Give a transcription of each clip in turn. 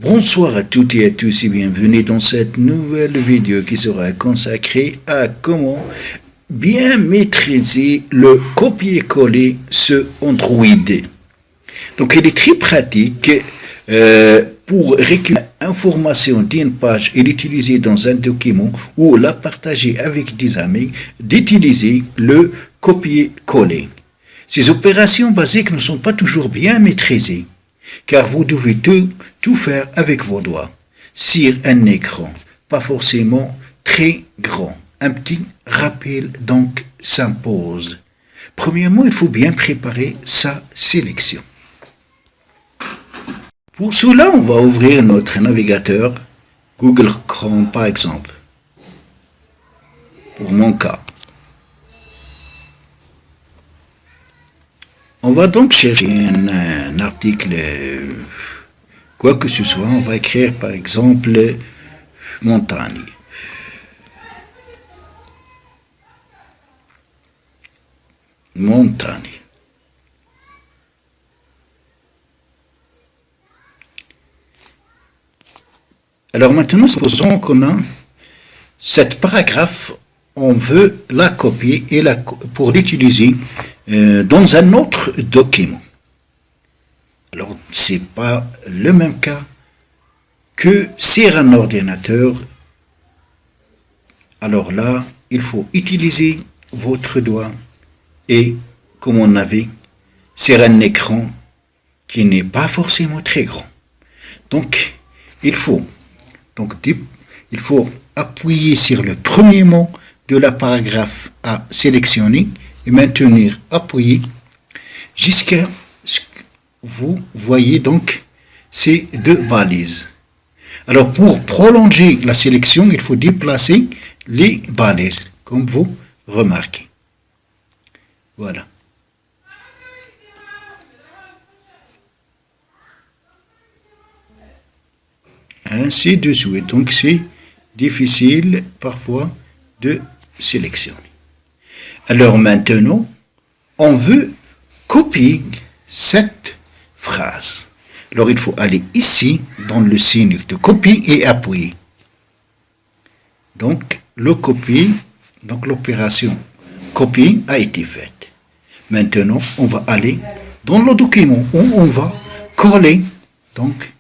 Bonsoir à toutes et à tous et bienvenue dans cette nouvelle vidéo qui sera consacrée à comment bien maîtriser le copier-coller sur Android. Donc il est très pratique pour récupérer l'information d'une page et l'utiliser dans un document ou la partager avec des amis, d'utiliser le copier-coller. Ces opérations basiques ne sont pas toujours bien maîtrisées, car vous devez tout faire avec vos doigts, sur un écran, pas forcément très grand. Un petit rappel donc s'impose. Premièrement, il faut bien préparer sa sélection. Pour cela, on va ouvrir notre navigateur Google Chrome par exemple, pour mon cas. On va donc chercher un article, quoi que ce soit. On va écrire par exemple montagne. Montagne. Alors maintenant, supposons qu'on a cette paragraphe, on veut la copier et pour l'utiliser dans un autre document. Alors, ce n'est pas le même cas que sur un ordinateur. Alors là, il faut utiliser votre doigt et, comme on a vu, sur un écran qui n'est pas forcément très grand. Donc, il faut appuyer sur le premier mot de la paragraphe à sélectionner et maintenir appuyé jusqu'à ce que vous voyez donc ces deux balises. Alors pour prolonger la sélection, il faut déplacer les balises, comme vous remarquez. Voilà. Ainsi de suite. Donc c'est difficile parfois de sélectionner. Alors maintenant, on veut copier cette phrase. Alors il faut aller ici dans le signe de copie et appuyer. Donc le copier, donc l'opération copier a été faite. Maintenant, on va aller dans le document où on va coller donc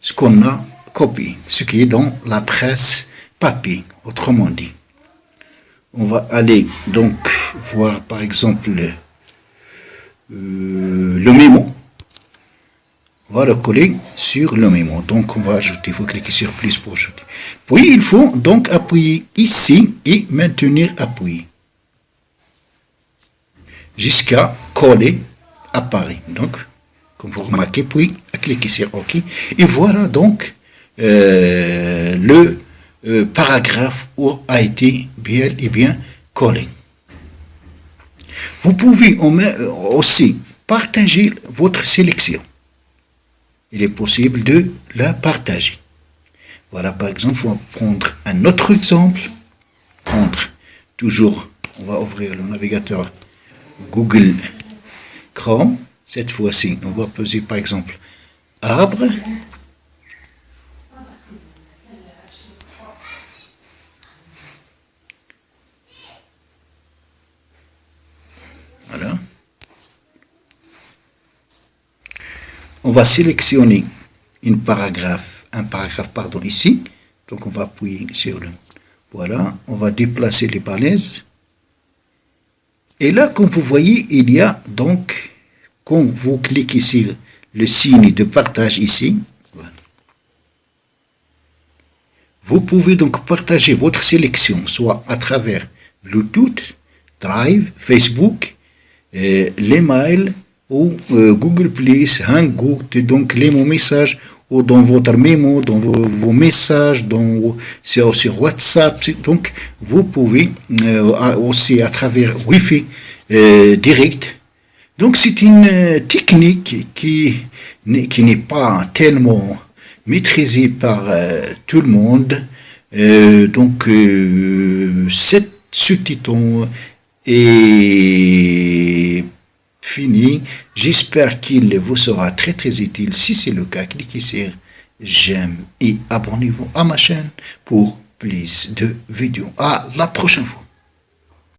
ce qu'on a copié, ce qui est dans la presse papier, autrement dit. On va aller donc voir par exemple le mémo. On va le coller sur le mémo. Donc on va ajouter, il faut cliquer sur plus pour ajouter. Puis il faut donc appuyer ici et maintenir appuyé jusqu'à coller apparaît. Donc comme vous remarquez, puis cliquer sur OK. Et voilà donc le paragraphe a été bien et bien collé. Vous pouvez aussi partager votre sélection. Il est possible de la partager. Voilà, par exemple, on va prendre un autre exemple. Toujours, on va ouvrir le navigateur Google Chrome. Cette fois-ci, on va poser par exemple arbre. Voilà. On va sélectionner un paragraphe ici. Donc on va appuyer sur le. Voilà, on va déplacer les balaises. Et là, comme vous voyez, il y a donc, quand vous cliquez sur le signe de partage ici, voilà. Vous pouvez donc partager votre sélection, soit à travers Bluetooth, Drive, Facebook, les mails ou Google Plus, Hangout, donc les mots messages ou dans votre mémo, dans vos messages, sur WhatsApp. Donc vous pouvez aussi à travers Wi-Fi direct. Donc c'est une technique qui n'est pas tellement maîtrisée par tout le monde. Ce tuto est fini. J'espère qu'il vous sera très très utile. Si c'est le cas, cliquez sur j'aime et abonnez-vous à ma chaîne pour plus de vidéos. À la prochaine fois.